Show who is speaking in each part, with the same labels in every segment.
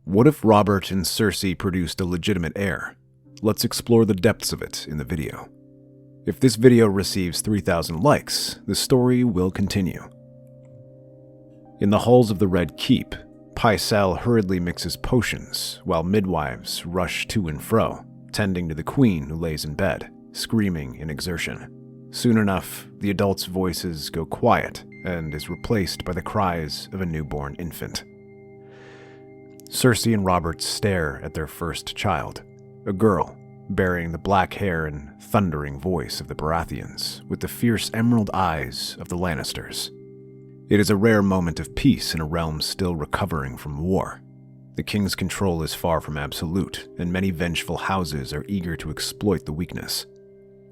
Speaker 1: What if Robert and Cersei produced a legitimate heir? Let's explore the depths of it in the video. If this video receives 3,000 likes, the story will continue. In the halls of the Red Keep, Pycelle hurriedly mixes potions while midwives rush to and fro, tending to the queen who lays in bed, screaming in exertion. Soon enough, the adults' voices go quiet and is replaced by the cries of a newborn infant. Cersei and Robert stare at their first child, a girl bearing the black hair and thundering voice of the Baratheons, with the fierce emerald eyes of the Lannisters. It is a rare moment of peace in a realm still recovering from war. The king's control is far from absolute, and many vengeful houses are eager to exploit the weakness.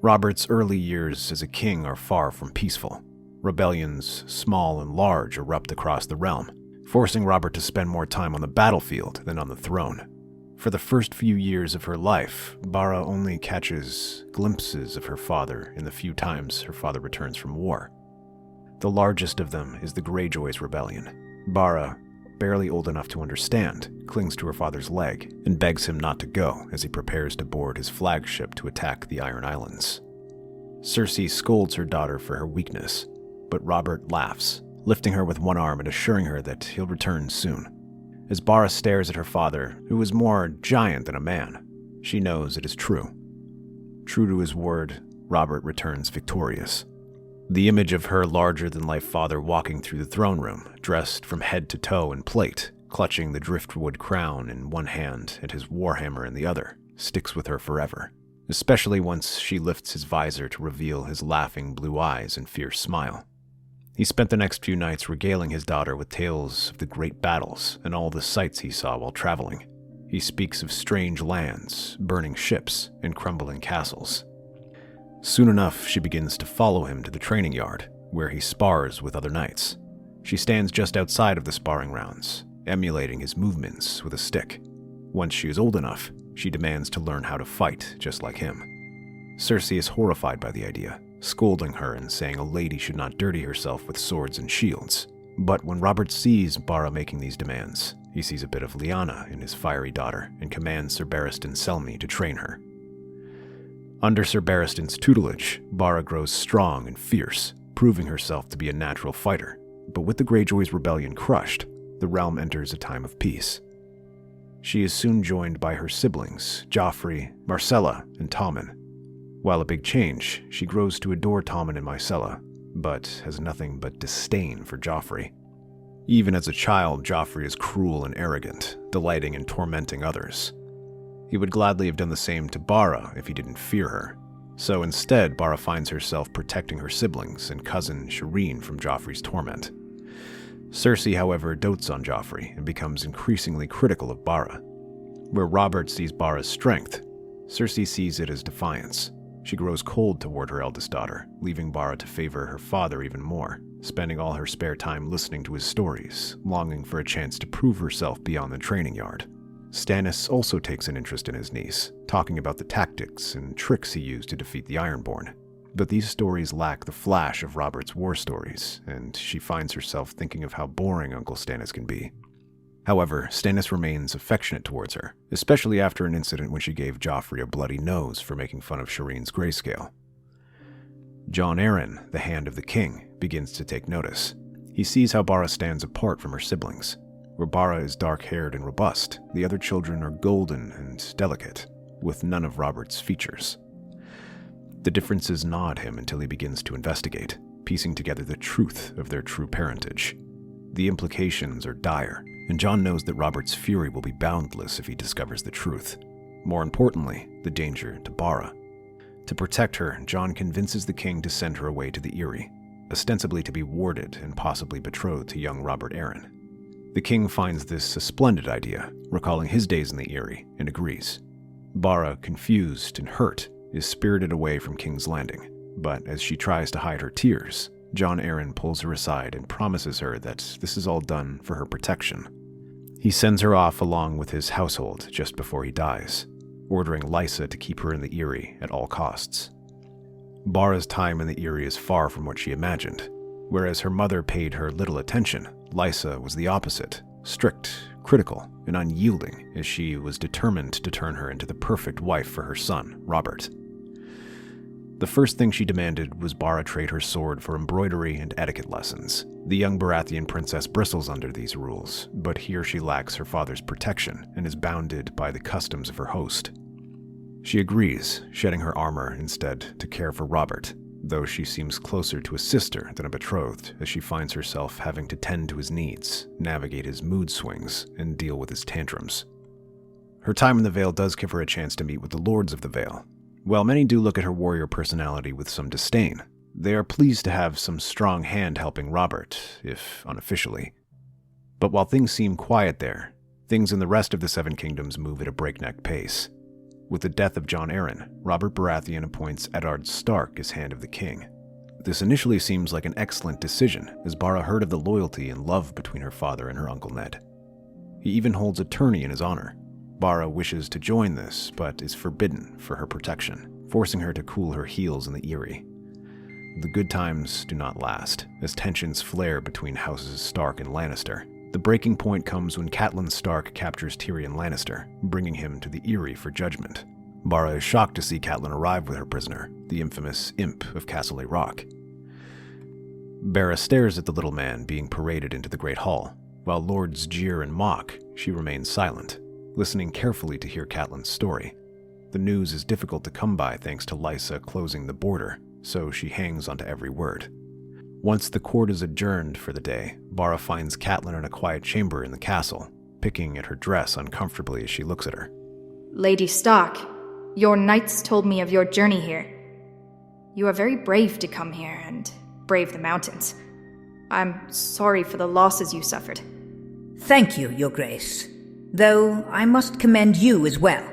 Speaker 1: Robert's early years as a king are far from peaceful. Rebellions, small and large, erupt across the realm, forcing Robert to spend more time on the battlefield than on the throne. For the first few years of her life, Bara only catches glimpses of her father in the few times her father returns from war. The largest of them is the Greyjoy's rebellion. Bara, barely old enough to understand, clings to her father's leg and begs him not to go as he prepares to board his flagship to attack the Iron Islands. Cersei scolds her daughter for her weakness, but Robert laughs, lifting her with one arm and assuring her that he'll return soon. As Bara stares at her father, who is more giant than a man, she knows it is true. True to his word, Robert returns victorious. The image of her larger-than-life father walking through the throne room, dressed from head to toe in plate, clutching the driftwood crown in one hand and his warhammer in the other, sticks with her forever, especially once she lifts his visor to reveal his laughing blue eyes and fierce smile. He spent the next few nights regaling his daughter with tales of the great battles and all the sights he saw while traveling. He speaks of strange lands, burning ships, and crumbling castles. Soon enough, she begins to follow him to the training yard, where he spars with other knights. She stands just outside of the sparring rounds, emulating his movements with a stick. Once she is old enough, she demands to learn how to fight just like him. Cersei is horrified by the idea, scolding her and saying a lady should not dirty herself with swords and shields. But when Robert sees Bara making these demands, he sees a bit of Lyanna in his fiery daughter and commands Sir Barristan Selmy to train her. Under Sir Barristan's tutelage, Bara grows strong and fierce, proving herself to be a natural fighter. But with the Greyjoy's rebellion crushed, the realm enters a time of peace. She is soon joined by her siblings, Joffrey, Myrcella, and Tommen. While a big change, she grows to adore Tommen and Myrcella, but has nothing but disdain for Joffrey. Even as a child, Joffrey is cruel and arrogant, delighting in tormenting others. He would gladly have done the same to Bara if he didn't fear her. So instead, Bara finds herself protecting her siblings and cousin Shireen from Joffrey's torment. Cersei, however, dotes on Joffrey and becomes increasingly critical of Bara. Where Robert sees Bara's strength, Cersei sees it as defiance. She grows cold toward her eldest daughter, leaving Bara to favor her father even more, spending all her spare time listening to his stories, longing for a chance to prove herself beyond the training yard. Stannis also takes an interest in his niece, talking about the tactics and tricks he used to defeat the Ironborn. But these stories lack the flash of Robert's war stories, and she finds herself thinking of how boring Uncle Stannis can be. However, Stannis remains affectionate towards her, especially after an incident when she gave Joffrey a bloody nose for making fun of Shireen's grayscale. Jon Arryn, the Hand of the King, begins to take notice. He sees how Bara stands apart from her siblings. Where Bara is dark-haired and robust, the other children are golden and delicate, with none of Robert's features. The differences gnaw at him until he begins to investigate, piecing together the truth of their true parentage. The implications are dire, and Jon knows that Robert's fury will be boundless if he discovers the truth. More importantly, the danger to Bara. To protect her, Jon convinces the king to send her away to the Eyrie, ostensibly to be warded and possibly betrothed to young Robert Arryn. The king finds this a splendid idea, recalling his days in the Eyrie, and agrees. Bara, confused and hurt, is spirited away from King's Landing, but as she tries to hide her tears, Jon Arryn pulls her aside and promises her that this is all done for her protection. He sends her off along with his household just before he dies, ordering Lysa to keep her in the Eyrie at all costs. Bara's time in the Eyrie is far from what she imagined. Whereas her mother paid her little attention, Lysa was the opposite, strict, critical, and unyielding, as she was determined to turn her into the perfect wife for her son, Robert. The first thing she demanded was Bara trade her sword for embroidery and etiquette lessons. The young Baratheon princess bristles under these rules, but here she lacks her father's protection and is bounded by the customs of her host. She agrees, shedding her armor instead to care for Robert, though she seems closer to a sister than a betrothed, as she finds herself having to tend to his needs, navigate his mood swings, and deal with his tantrums. Her time in the Vale does give her a chance to meet with the Lords of the Vale. While many do look at her warrior personality with some disdain, they are pleased to have some strong hand helping Robert, if unofficially. But while things seem quiet there, things in the rest of the Seven Kingdoms move at a breakneck pace. With the death of Jon Arryn, Robert Baratheon appoints Eddard Stark as Hand of the King. This initially seems like an excellent decision, as Bara heard of the loyalty and love between her father and her Uncle Ned. He even holds a tourney in his honor. Bara wishes to join this, but is forbidden for her protection, forcing her to cool her heels in the Eyrie. The good times do not last, as tensions flare between houses Stark and Lannister. The breaking point comes when Catelyn Stark captures Tyrion Lannister, bringing him to the Eyrie for judgment. Bara is shocked to see Catelyn arrive with her prisoner, the infamous Imp of Castle Rock. Bara stares at the little man being paraded into the Great Hall. While lords jeer and mock, she remains silent, listening carefully to hear Catelyn's story. The news is difficult to come by thanks to Lysa closing the border, so she hangs onto every word. Once the court is adjourned for the day, Bara finds Catelyn in a quiet chamber in the castle, picking at her dress uncomfortably as she looks at her.
Speaker 2: Lady Stark, your knights told me of your journey here. You are very brave to come here and brave the mountains. I'm sorry for the losses you suffered.
Speaker 3: Thank you, Your Grace. Though I must commend you as well.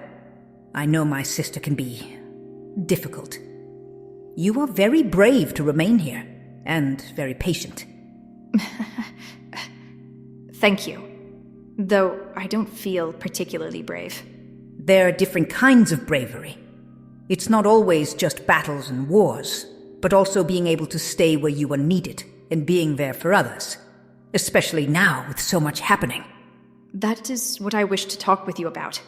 Speaker 3: I know my sister can be difficult. You are very brave to remain here, and very patient.
Speaker 2: Thank you. Though I don't feel particularly brave.
Speaker 3: There are different kinds of bravery. It's not always just battles and wars, but also being able to stay where you are needed and being there for others, especially now with so much happening.
Speaker 2: That is what I wish to talk with you about.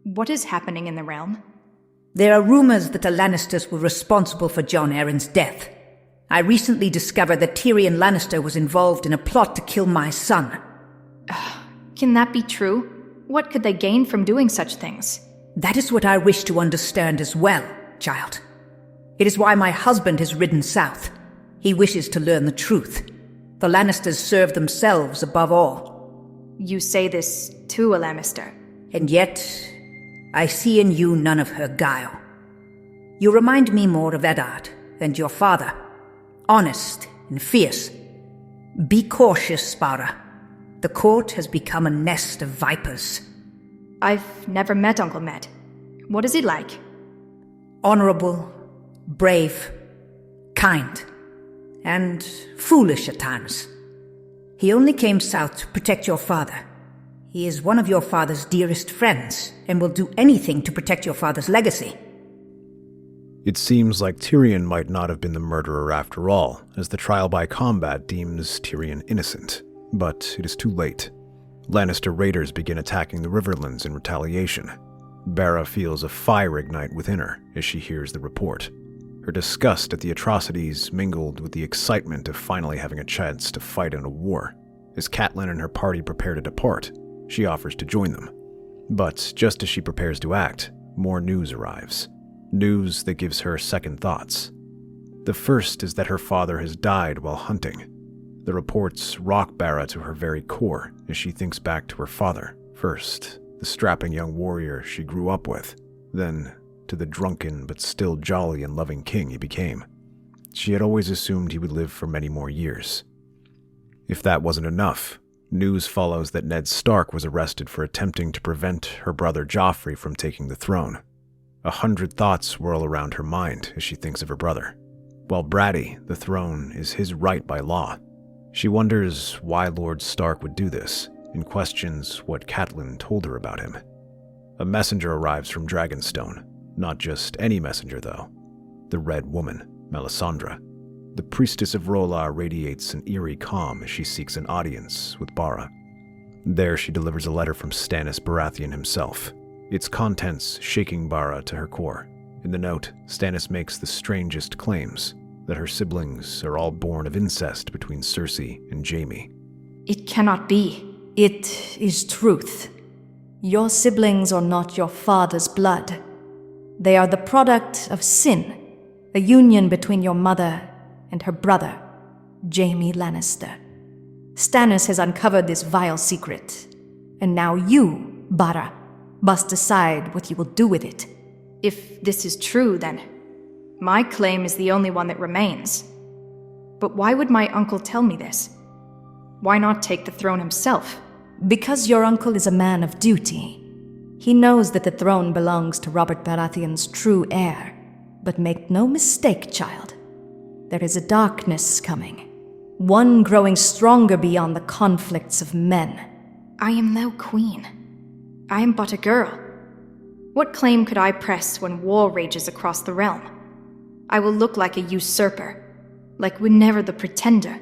Speaker 2: What is happening in the realm?
Speaker 3: There are rumors that the Lannisters were responsible for Jon Arryn's death. I recently discovered that Tyrion Lannister was involved in a plot to kill my son.
Speaker 2: Can that be true? What could they gain from doing such things?
Speaker 3: That is what I wish to understand as well, child. It is why my husband has ridden south. He wishes to learn the truth. The Lannisters serve themselves above all.
Speaker 2: You say this to a Lannister.
Speaker 3: And yet, I see in you none of her guile. You remind me more of Eddard and your father. Honest and fierce. Be cautious, Bara. The court has become a nest of vipers.
Speaker 2: I've never met Uncle Ned. What is he like?
Speaker 3: Honorable, brave, kind, and foolish at times. He only came south to protect your father. He is one of your father's dearest friends, and will do anything to protect your father's legacy.
Speaker 1: It seems like Tyrion might not have been the murderer after all, as the trial by combat deems Tyrion innocent. But it is too late. Lannister raiders begin attacking the Riverlands in retaliation. Bara feels a fire ignite within her as she hears the report. Her disgust at the atrocities mingled with the excitement of finally having a chance to fight in a war. As Catelyn and her party prepare to depart, she offers to join them. But just as she prepares to act, more news arrives. News that gives her second thoughts. The first is that her father has died while hunting. The reports rock Bara to her very core as she thinks back to her father. First, the strapping young warrior she grew up with, then to the drunken but still jolly and loving king he became. She had always assumed he would live for many more years. If that wasn't enough, news follows that Ned Stark was arrested for attempting to prevent her brother Joffrey from taking the throne. 100 thoughts swirl around her mind as she thinks of her brother. While bratty, the throne is his right by law. She wonders why Lord Stark would do this, and questions what Catelyn told her about him. A messenger arrives from Dragonstone. Not just any messenger, though. The Red Woman, Melisandre. The priestess of R'hllor radiates an eerie calm as she seeks an audience with Bara. There she delivers a letter from Stannis Baratheon himself, its contents shaking Bara to her core. In the note, Stannis makes the strangest claims, that her siblings are all born of incest between Cersei and Jaime.
Speaker 2: It cannot be.
Speaker 4: It is truth. Your siblings are not your father's blood. They are the product of sin, a union between your mother and her brother, Jaime Lannister. Stannis has uncovered this vile secret, and now you, Bara, must decide what you will do with it.
Speaker 2: If this is true, then my claim is the only one that remains. But why would my uncle tell me this? Why not take the throne himself?
Speaker 4: Because your uncle is a man of duty. He knows that the throne belongs to Robert Baratheon's true heir. But make no mistake, child. There is a darkness coming. One growing stronger beyond the conflicts of men.
Speaker 2: I am no queen. I am but a girl. What claim could I press when war rages across the realm? I will look like a usurper, like Whenever the Pretender.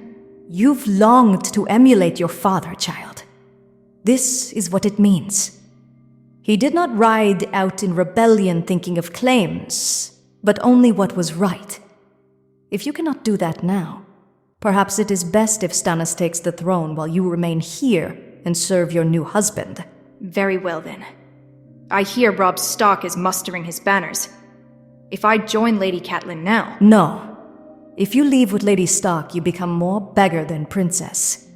Speaker 4: You've longed to emulate your father, child. This is what it means. He did not ride out in rebellion thinking of claims, but only what was right. If you cannot do that now, perhaps it is best if Stannis takes the throne while you remain here and serve your new husband.
Speaker 2: Very well, then. I hear Robb Stark is mustering his banners. If I join Lady Catelyn now...
Speaker 4: No. If you leave with Lady Stark, you become more beggar than princess.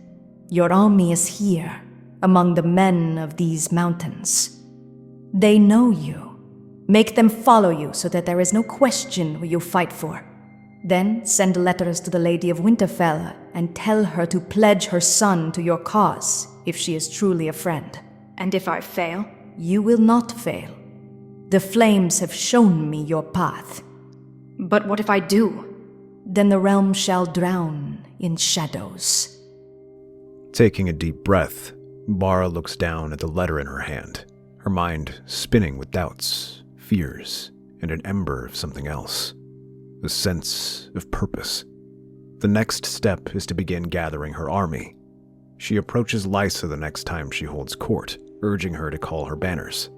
Speaker 4: Your army is here, among the men of these mountains. They know you. Make them follow you so that there is no question who you fight for. Then send letters to the Lady of Winterfell and tell her to pledge her son to your cause if she is truly a friend.
Speaker 2: And if I fail?
Speaker 4: You will not fail. The flames have shown me your path.
Speaker 2: But what if I do?
Speaker 4: Then the realm shall drown in shadows.
Speaker 1: Taking a deep breath, Bara looks down at the letter in her hand, her mind spinning with doubts, fears, and an ember of something else. A sense of purpose. The next step is to begin gathering her army. She approaches Lysa the next time she holds court, urging her to call her banners.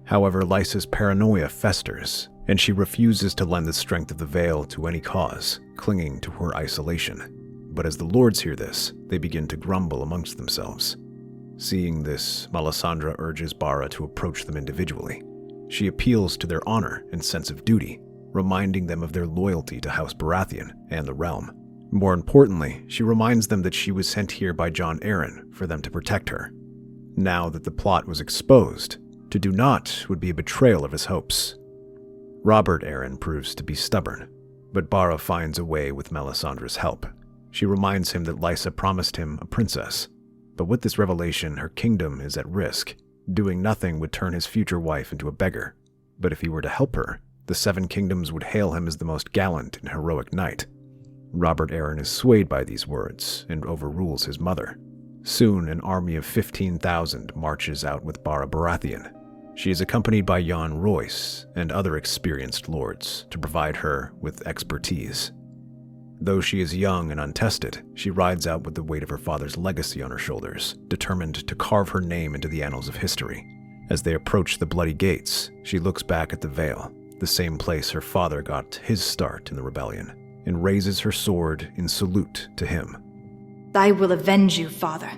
Speaker 1: However, Lysa's paranoia festers, and she refuses to lend the strength of the Vale to any cause, clinging to her isolation. But as the lords hear this, they begin to grumble amongst themselves. Seeing this, Melisandre urges Bara to approach them individually. She appeals to their honor and sense of duty, reminding them of their loyalty to House Baratheon and the realm. More importantly, she reminds them that she was sent here by Jon Arryn for them to protect her. Now that the plot was exposed, to do not would be a betrayal of his hopes. Robert Arryn proves to be stubborn, but Bara finds a way with Melisandre's help. She reminds him that Lysa promised him a princess, but with this revelation, her kingdom is at risk. Doing nothing would turn his future wife into a beggar, but if he were to help her, the Seven Kingdoms would hail him as the most gallant and heroic knight. Robert Arryn is swayed by these words and overrules his mother. Soon, an army of 15,000 marches out with Bara Baratheon. She is accompanied by Jon Royce and other experienced lords to provide her with expertise. Though she is young and untested, she rides out with the weight of her father's legacy on her shoulders, determined to carve her name into the annals of history. As they approach the bloody gates, she looks back at the Vale, the same place her father got his start in the rebellion, and raises her sword in salute to him.
Speaker 2: I will avenge you, father.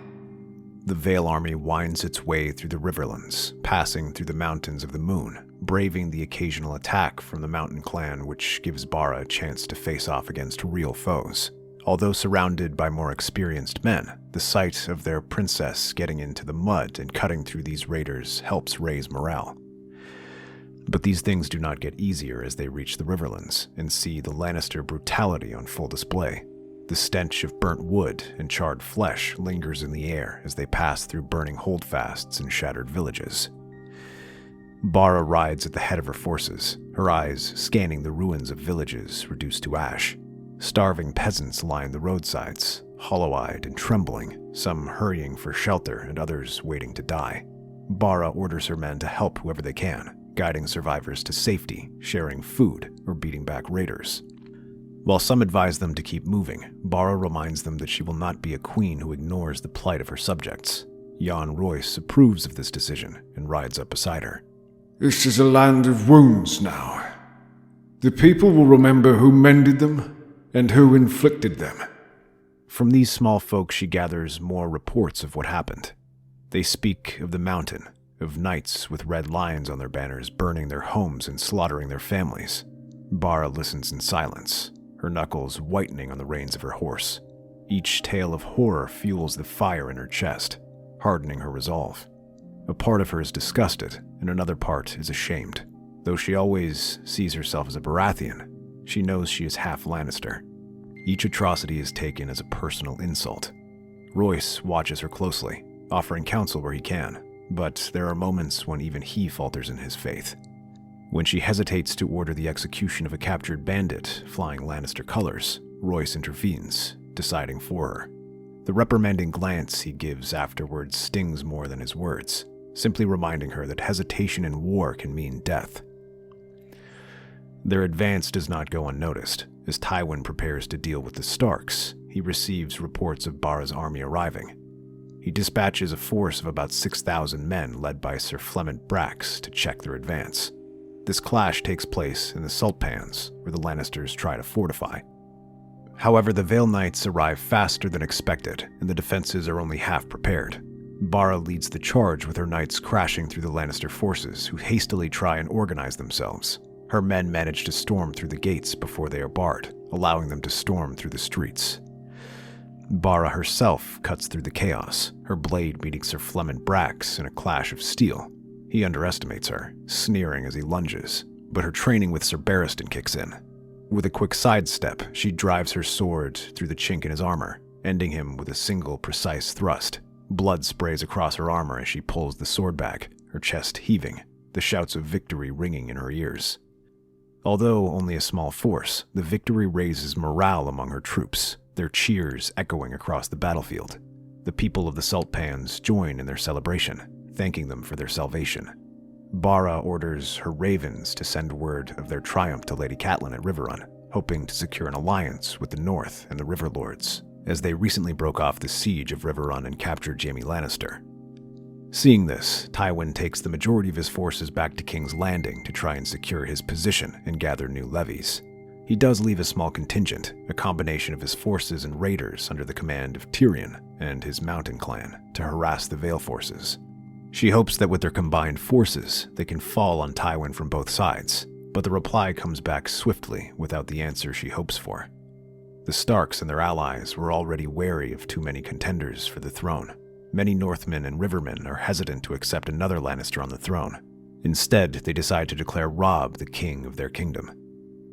Speaker 1: The Vale army winds its way through the Riverlands, passing through the Mountains of the Moon, braving the occasional attack from the Mountain Clan, which gives Bara a chance to face off against real foes. Although surrounded by more experienced men, the sight of their princess getting into the mud and cutting through these raiders helps raise morale. But these things do not get easier as they reach the Riverlands and see the Lannister brutality on full display. The stench of burnt wood and charred flesh lingers in the air as they pass through burning holdfasts and shattered villages. Bara rides at the head of her forces, her eyes scanning the ruins of villages reduced to ash. Starving peasants line the roadsides, hollow-eyed and trembling, some hurrying for shelter and others waiting to die. Bara orders her men to help whoever they can, guiding survivors to safety, sharing food, or beating back raiders. While some advise them to keep moving, Bara reminds them that she will not be a queen who ignores the plight of her subjects. Jan Royce approves of this decision and rides up beside her.
Speaker 5: This is a land of wounds now. The people will remember who mended them and who inflicted them.
Speaker 1: From these small folk she gathers more reports of what happened. They speak of the mountain, of knights with red lions on their banners burning their homes and slaughtering their families. Bara listens in silence, her knuckles whitening on the reins of her horse. Each tale of horror fuels the fire in her chest, hardening her resolve. A part of her is disgusted, and another part is ashamed. Though she always sees herself as a Baratheon, she knows she is half Lannister. Each atrocity is taken as a personal insult. Royce watches her closely, offering counsel where he can, but there are moments when even he falters in his faith. When she hesitates to order the execution of a captured bandit flying Lannister colors, Royce intervenes, deciding for her. The reprimanding glance he gives afterwards stings more than his words, simply reminding her that hesitation in war can mean death. Their advance does not go unnoticed. As Tywin prepares to deal with the Starks, he receives reports of Bara's army arriving. He dispatches a force of about 6,000 men led by Sir Flemont Brax to check their advance. This clash takes place in the Salt Pans, where the Lannisters try to fortify. However, the Vale Knights arrive faster than expected, and the defenses are only half prepared. Bara leads the charge with her knights crashing through the Lannister forces, who hastily try and organize themselves. Her men manage to storm through the gates before they are barred, allowing them to storm through the streets. Bara herself cuts through the chaos, her blade meeting Sir Flemont Brax in a clash of steel. He underestimates her, sneering as he lunges, but her training with Sir Barristan kicks in. With a quick sidestep, she drives her sword through the chink in his armor, ending him with a single precise thrust. Blood sprays across her armor as she pulls the sword back, her chest heaving, the shouts of victory ringing in her ears. Although only a small force, the victory raises morale among her troops, their cheers echoing across the battlefield. The people of the Salt Pans join in their celebration, thanking them for their salvation. Bara orders her ravens to send word of their triumph to Lady Catelyn at Riverrun, hoping to secure an alliance with the North and the River Lords, as they recently broke off the siege of Riverrun and captured Jaime Lannister. Seeing this, Tywin takes the majority of his forces back to King's Landing to try and secure his position and gather new levies. He does leave a small contingent, a combination of his forces and raiders under the command of Tyrion and his Mountain Clan, to harass the Vale forces. She hopes that with their combined forces, they can fall on Tywin from both sides, but the reply comes back swiftly without the answer she hopes for. The Starks and their allies were already wary of too many contenders for the throne. Many Northmen and Rivermen are hesitant to accept another Lannister on the throne. Instead, they decide to declare Robb the king of their kingdom.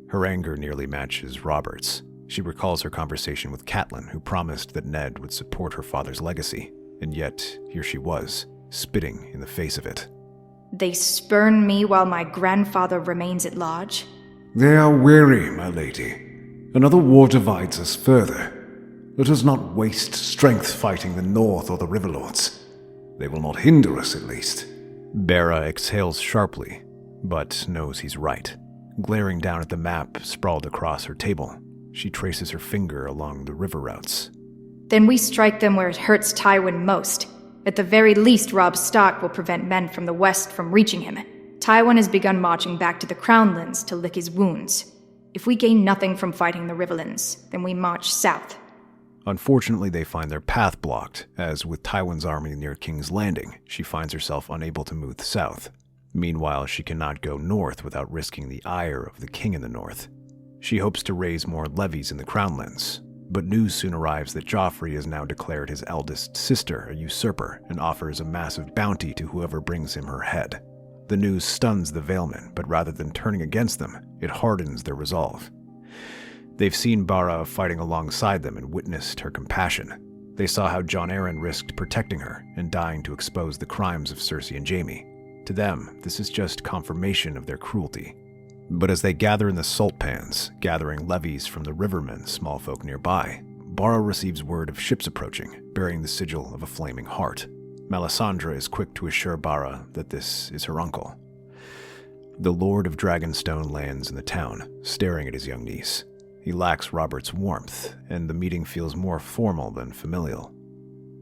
Speaker 1: Her anger nearly matches Robert's. She recalls her conversation with Catelyn, who promised that Ned would support her father's legacy, and yet here she was, spitting in the face of it.
Speaker 2: They spurn me while my grandfather remains at large?
Speaker 5: They are weary, my lady. Another war divides us further. Let us not waste strength fighting the North or the Riverlords. They will not hinder us, at least.
Speaker 1: Bara exhales sharply, but knows he's right. Glaring down at the map sprawled across her table, she traces her finger along the river routes.
Speaker 2: Then we strike them where it hurts Tywin most. At the very least, Robb Stark will prevent men from the west from reaching him. Tywin has begun marching back to the Crownlands to lick his wounds. If we gain nothing from fighting the Riverlands, then we march south.
Speaker 1: Unfortunately, they find their path blocked, as with Tywin's army near King's Landing, she finds herself unable to move south. Meanwhile, she cannot go north without risking the ire of the king in the north. She hopes to raise more levies in the Crownlands, but news soon arrives that Joffrey has now declared his eldest sister a usurper and offers a massive bounty to whoever brings him her head. The news stuns the Valemen, but rather than turning against them, it hardens their resolve. They've seen Bara fighting alongside them and witnessed her compassion. They saw how Jon Arryn risked protecting her and dying to expose the crimes of Cersei and Jaime. To them, this is just confirmation of their cruelty. But as they gather in the Salt Pans, gathering levies from the Rivermen, small folk nearby, Bara receives word of ships approaching, bearing the sigil of a flaming heart. Melisandre is quick to assure Bara that this is her uncle. The Lord of Dragonstone lands in the town, staring at his young niece. He lacks Robert's warmth, and the meeting feels more formal than familial.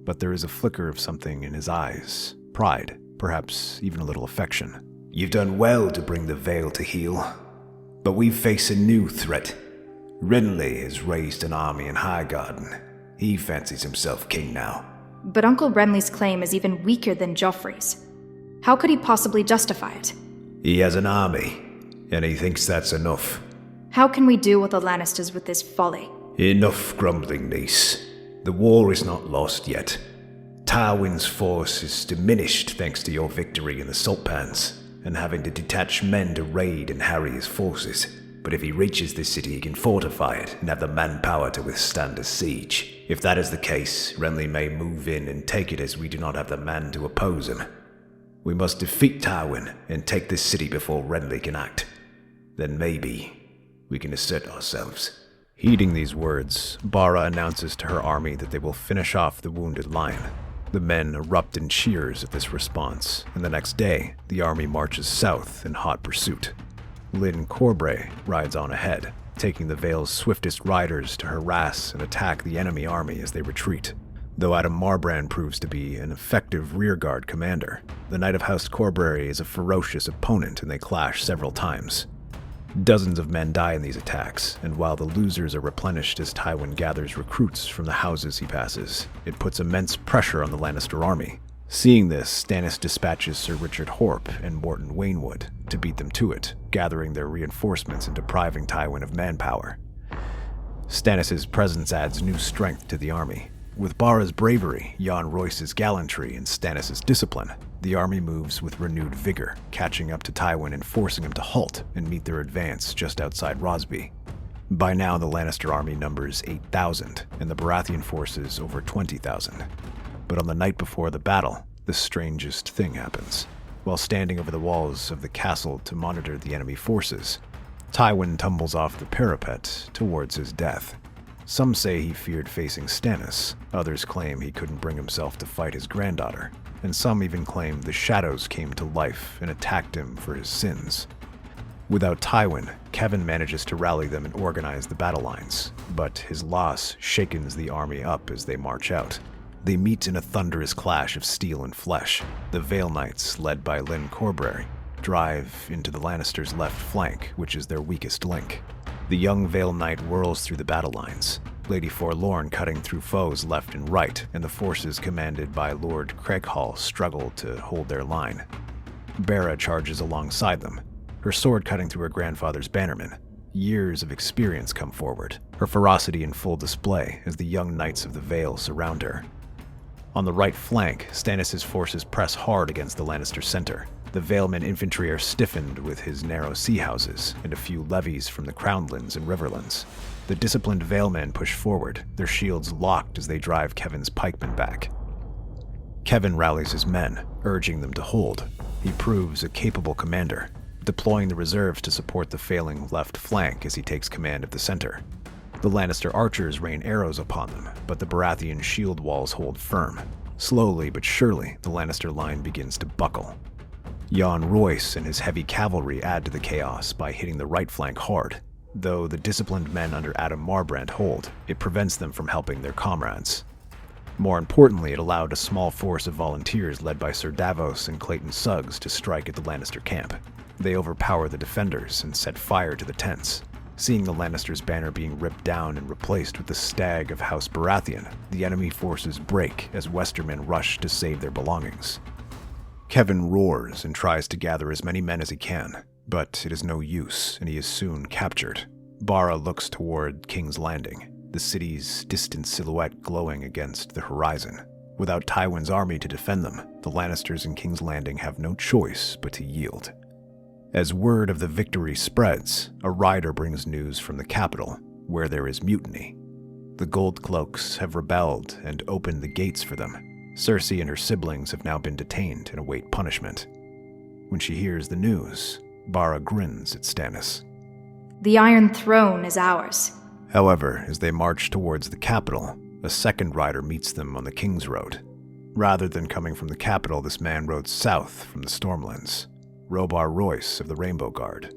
Speaker 1: but there is a flicker of something in his eyes. Pride, perhaps even a little affection.
Speaker 5: You've done well to bring the Vale to heel, but we face a new threat. Renly has raised an army in Highgarden. He fancies himself king now.
Speaker 2: But Uncle Renly's claim is even weaker than Joffrey's. How could he possibly justify it?
Speaker 5: He has an army, and he thinks that's enough.
Speaker 2: How can we deal with the Lannisters with this folly?
Speaker 5: Enough grumbling, niece. The war is not lost yet. Tywin's force is diminished thanks to your victory in the Salt Pans, and having to detach men to raid and harry his forces. But if he reaches this city, he can fortify it and have the manpower to withstand a siege. If that is the case, Renly may move in and take it, as we do not have the man to oppose him. We must defeat Tywin and take this city before Renly can act. Then maybe we can assert ourselves.
Speaker 1: Heeding these words, Bara announces to her army that they will finish off the wounded lion. The men erupt in cheers at this response, and the next day, the army marches south in hot pursuit. Lyn Corbray rides on ahead, taking the Vale's swiftest riders to harass and attack the enemy army as they retreat. Though Adam Marbrand proves to be an effective rearguard commander, the Knight of House Corbray is a ferocious opponent and they clash several times. Dozens of men die in these attacks, and while the losers are replenished as Tywin gathers recruits from the houses he passes, it puts immense pressure on the Lannister army. Seeing this, Stannis dispatches Sir Richard Horpe and Morton Waynwood to beat them to it, gathering their reinforcements and depriving Tywin of manpower. Stannis' presence adds new strength to the army. With Bara's bravery, Jon Royce's gallantry, and Stannis' discipline, the army moves with renewed vigor, catching up to Tywin and forcing him to halt and meet their advance just outside Rosby. By now, the Lannister army numbers 8,000, and the Baratheon forces over 20,000. But on the night before the battle, the strangest thing happens. While standing over the walls of the castle to monitor the enemy forces, Tywin tumbles off the parapet towards his death. Some say he feared facing Stannis, others claim he couldn't bring himself to fight his granddaughter, and some even claim the shadows came to life and attacked him for his sins. Without Tywin, Kevan manages to rally them and organize the battle lines, but his loss shakens the army up as they march out. They meet in a thunderous clash of steel and flesh. The Vale Knights, led by Lyn Corbray, drive into the Lannisters' left flank, which is their weakest link. The young Vale Knight whirls through the battle lines, Lady Forlorn cutting through foes left and right, and the forces commanded by Lord Craighall struggle to hold their line. Bera charges alongside them, her sword cutting through her grandfather's bannerman. Years of experience come forward, her ferocity in full display as the young knights of the Vale surround her. On the right flank, Stannis' forces press hard against the Lannister center. The Valemen infantry are stiffened with his narrow sea houses and a few levies from the Crownlands and Riverlands. The disciplined Valemen push forward, their shields locked as they drive Kevan's pikemen back. Kevan rallies his men, urging them to hold. He proves a capable commander, deploying the reserves to support the failing left flank as he takes command of the center. The Lannister archers rain arrows upon them, but the Baratheon shield walls hold firm. Slowly but surely, the Lannister line begins to buckle. Jon Royce and his heavy cavalry add to the chaos by hitting the right flank hard. Though the disciplined men under Adam Marbrand hold, it prevents them from helping their comrades. More importantly, it allowed a small force of volunteers led by Sir Davos and Clayton Suggs to strike at the Lannister camp. They overpower the defenders and set fire to the tents. Seeing the Lannisters' banner being ripped down and replaced with the stag of House Baratheon, the enemy forces break as Westermen rush to save their belongings. Kevan roars and tries to gather as many men as he can, but it is no use, and he is soon captured. Bara looks toward King's Landing, the city's distant silhouette glowing against the horizon. Without Tywin's army to defend them, the Lannisters in King's Landing have no choice but to yield. As word of the victory spreads, a rider brings news from the capital, where there is mutiny. The Goldcloaks have rebelled and opened the gates for them. Cersei and her siblings have now been detained and await punishment. When she hears the news, Bara grins at Stannis.
Speaker 2: The Iron Throne is ours.
Speaker 1: However, as they march towards the capital, a second rider meets them on the King's Road. Rather than coming from the capital, this man rode south from the Stormlands. Robar Royce of the Rainbow Guard.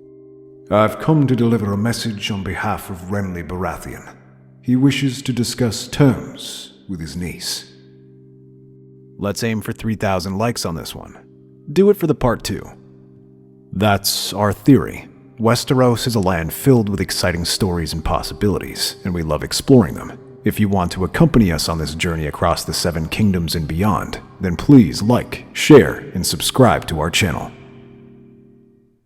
Speaker 5: I've come to deliver a message on behalf of Renly Baratheon. He wishes to discuss terms with his niece.
Speaker 1: Let's aim for 3,000 likes on this one. Do it for the part 2. That's our theory. Westeros is a land filled with exciting stories and possibilities, and we love exploring them. If you want to accompany us on this journey across the 7 kingdoms and beyond, then please like, share, and subscribe to our channel.